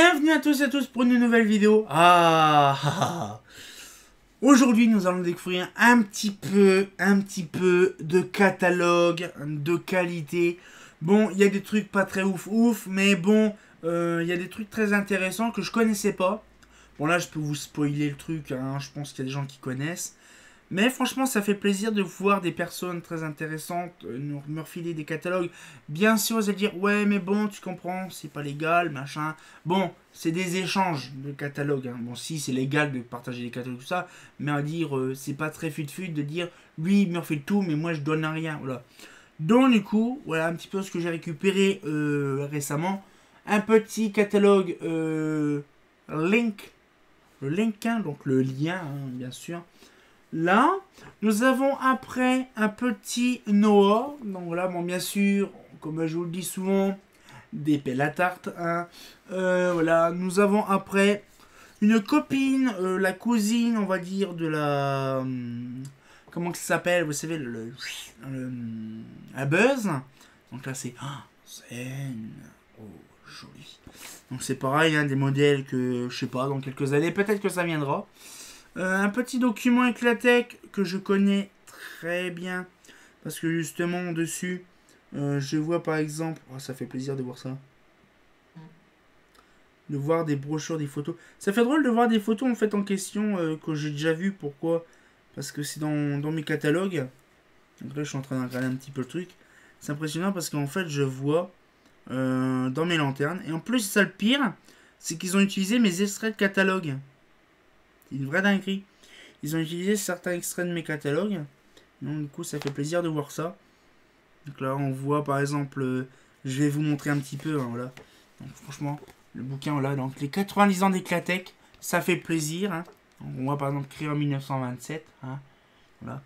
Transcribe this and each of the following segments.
Bienvenue à tous et à tous pour une nouvelle vidéo. Aujourd'hui, nous allons découvrir un petit peu de catalogue, de qualité. Bon, il y a des trucs pas très ouf, mais bon, il y a des trucs très intéressants que je connaissais pas. Bon, là, je peux vous spoiler le truc, hein, je pense qu'il y a des gens qui connaissent. Mais franchement, ça fait plaisir de voir des personnes très intéressantes me refiler des catalogues. Bien sûr, vous allez dire, ouais, mais bon, tu comprends, c'est pas légal, machin. Bon, c'est des échanges de catalogues. Hein. Bon, si, c'est légal de partager des catalogues, tout ça. Mais à dire, c'est pas très fut-fut de dire, lui, il me refile tout, mais moi, je donne rien. Voilà. Donc, du coup, voilà un petit peu ce que j'ai récupéré récemment. Un petit catalogue Link. Le link, hein, donc le lien, hein, bien sûr. Là, nous avons après un petit Noah. Donc voilà, bon, bien sûr, comme je vous le dis souvent, des pelles à tarte. Hein. Voilà, nous avons après une copine, la cousine, on va dire, de la... comment ça s'appelle? Vous savez, la Buzz. Donc là, c'est... Zen. Oh, joli. Donc c'est pareil, hein, des modèles que, je sais pas, dans quelques années, peut-être que ça viendra. Un petit document Eclatec que je connais très bien. Parce que justement, dessus, je vois par exemple... Oh, ça fait plaisir de voir ça. De voir des brochures, des photos. Ça fait drôle de voir des photos en fait en question que j'ai déjà vues. Pourquoi? Parce que c'est dans mes catalogues. Donc là, je suis en train de regarder un petit peu le truc. C'est impressionnant parce qu'en fait, je vois dans mes lanternes. Et en plus, ça le pire, c'est qu'ils ont utilisé mes extraits de catalogue. C'est une vraie dinguerie. Ils ont utilisé certains extraits de mes catalogues. Donc du coup, ça fait plaisir de voir ça. Donc là, on voit par exemple... je vais vous montrer un petit peu. Hein, voilà. Donc franchement, le bouquin, voilà. Donc les 90 ans d'Eclatec, ça fait plaisir. Hein. Donc, on voit par exemple créé en 1927. Hein, voilà.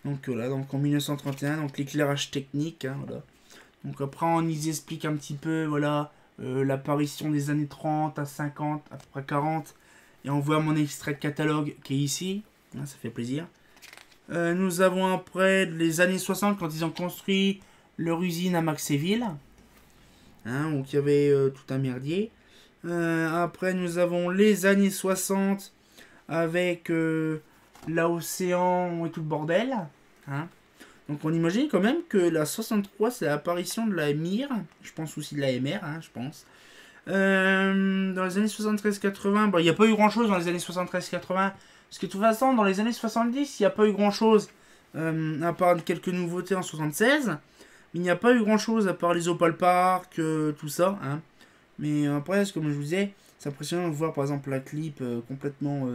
Donc voilà, donc en 1931, donc l'éclairage technique. Hein, voilà. Donc après, on y explique un petit peu, voilà, l'apparition des années 30 à 50, à peu près 40. Et on voit mon extrait de catalogue qui est ici. Hein, ça fait plaisir. Nous avons après les années 60 quand ils ont construit leur usine à Maxéville. Hein, donc il y avait tout un merdier. Après nous avons les années 60 avec l'océan et tout le bordel. Hein. Donc on imagine quand même que la 63 c'est l'apparition de la MIR. Je pense aussi de la MR, hein, je pense. Dans les années 73-80, il n'y a pas eu grand chose dans les années 73-80. Parce que de toute façon, dans les années 70, il n'y a pas eu grand chose. À part quelques nouveautés en 76. Mais il n'y a pas eu grand chose à part les Opal Park, tout ça. Hein. Mais après, comme je vous disais, c'est impressionnant de voir par exemple la clip complètement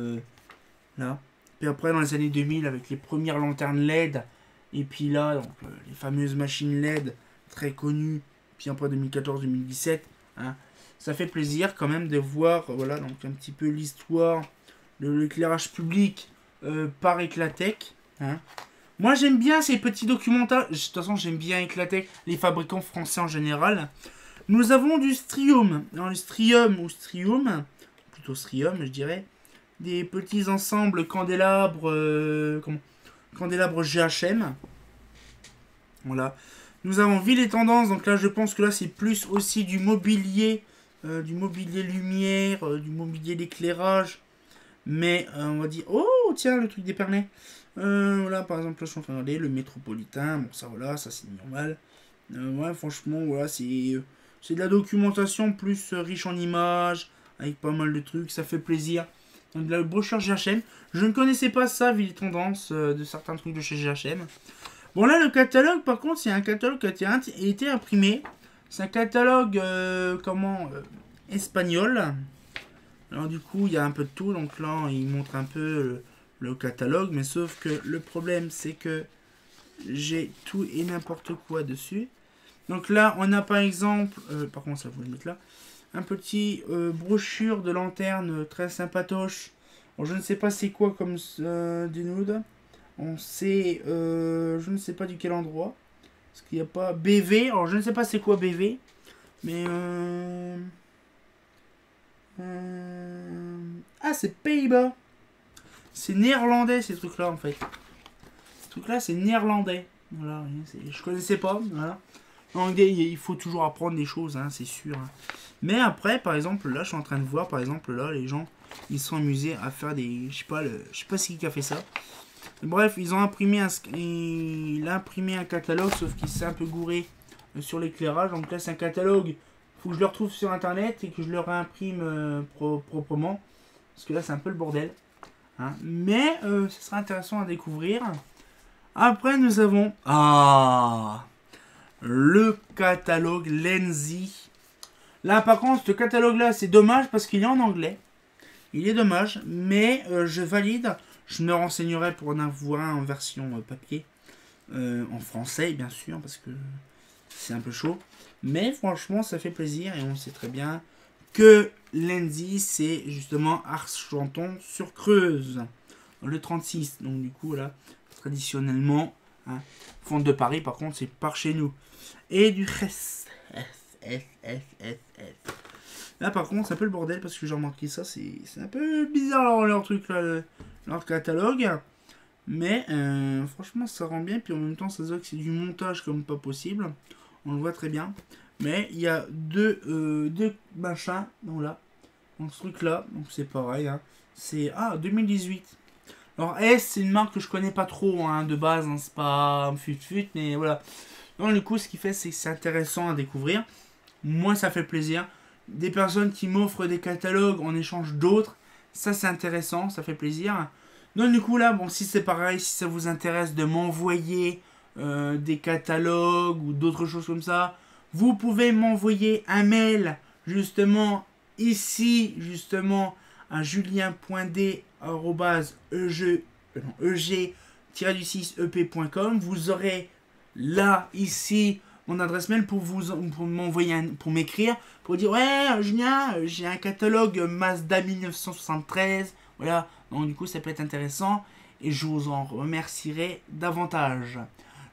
là. Puis après, dans les années 2000, avec les premières lanternes LED. Et puis là, donc, les fameuses machines LED très connues. Puis après 2014-2017. Hein. Ça fait plaisir quand même de voir, voilà, donc un petit peu l'histoire de l'éclairage public par Eclatec. Hein. Moi, j'aime bien ces petits documentaires. De toute façon, j'aime bien Eclatec, les fabricants français en général. Nous avons du Strium. Dans le Strium ou Strium, plutôt Strium, je dirais, des petits ensembles candélabres, candélabres GHM. Voilà. Nous avons Ville et Tendance. Donc là, je pense que là, c'est plus aussi du mobilier lumière, du mobilier d'éclairage. Mais on va dire... Oh, tiens, le truc d'Épernay. Voilà, par exemple, là, je suis en train de regarder le métropolitain. Bon, ça, voilà, ça, c'est normal. Ouais, franchement, voilà, c'est de la documentation plus riche en images, avec pas mal de trucs, ça fait plaisir. Donc, de la brochure GHM. Je ne connaissais pas ça, vu les tendances de certains trucs de chez GHM. Bon, là, le catalogue, par contre, c'est un catalogue qui a été imprimé. C'est un catalogue, espagnol. Alors du coup, il y a un peu de tout. Donc là, il montre un peu le catalogue. Mais sauf que le problème, c'est que j'ai tout et n'importe quoi dessus. Donc là, on a par exemple... par contre, ça vous le mettre là. Un petit brochure de lanterne très sympatoche. Bon, je ne sais pas c'est quoi comme des nudes. On sait... je ne sais pas du quel endroit. Parce qu'il n'y a pas... BV. Alors, je ne sais pas c'est quoi BV. Mais... Ah, c'est Pays-Bas. C'est néerlandais, ces trucs-là, en fait. Ces trucs-là, c'est néerlandais. Voilà, je connaissais pas. Voilà. Donc, il faut toujours apprendre des choses, hein, c'est sûr. Hein. Mais après, par exemple, là, je suis en train de voir, par exemple, là, les gens, ils sont amusés à faire des... Je sais pas qui a fait ça. Bref, ils ont imprimé il a imprimé un catalogue, sauf qu'il s'est un peu gouré sur l'éclairage. Donc là, c'est un catalogue. Faut que je le retrouve sur internet et que je le réimprime proprement. Parce que là, c'est un peu le bordel. Hein. Mais ce sera intéressant à découvrir. Après, nous avons... Ah, le catalogue Lenzi. Là, par contre, ce catalogue-là, c'est dommage parce qu'il est en anglais. Il est dommage, mais je valide. Je me renseignerai pour en avoir un en version papier. En français, bien sûr, parce que c'est un peu chaud. Mais franchement, ça fait plaisir et on sait très bien que Lenzi, c'est justement Argenton-sur-Creuse. Le 36. Donc, du coup, là, traditionnellement, hein, Fonte de Paris, par contre, c'est par chez nous. Et du S. Là, par contre, c'est un peu le bordel parce que j'ai remarqué ça. C'est un peu bizarre leur truc, là, leur catalogue. Mais franchement, ça rend bien. Puis en même temps, ça se voit que c'est du montage comme pas possible. On le voit très bien. Mais il y a deux machins. Donc là, dans ce truc-là. Donc c'est pareil. Hein. C'est 2018. Alors S, c'est une marque que je connais pas trop hein, de base. Hein, c'est pas un fut-fut. Mais voilà. Donc du coup, ce qui fait, c'est que c'est intéressant à découvrir. Moi, ça fait plaisir. Des personnes qui m'offrent des catalogues en échange d'autres. Ça, c'est intéressant. Ça fait plaisir. Donc du coup, là, bon, si c'est pareil, si ça vous intéresse de m'envoyer des catalogues ou d'autres choses comme ça, vous pouvez m'envoyer un mail, justement, ici, justement, à julien.d@eg-6ep.com. Vous aurez là, ici, mon adresse mail pour m'envoyer pour m'écrire, pour dire ouais Julien, j'ai un catalogue Mazda 1973, voilà, donc du coup ça peut être intéressant et je vous en remercierai davantage.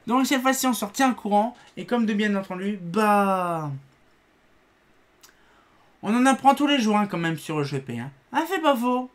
Donc cette fois-ci on se retient au courant et comme de bien entendu, bah on en apprend tous les jours hein, quand même sur EGP, hein. Ah, c'est pas faux.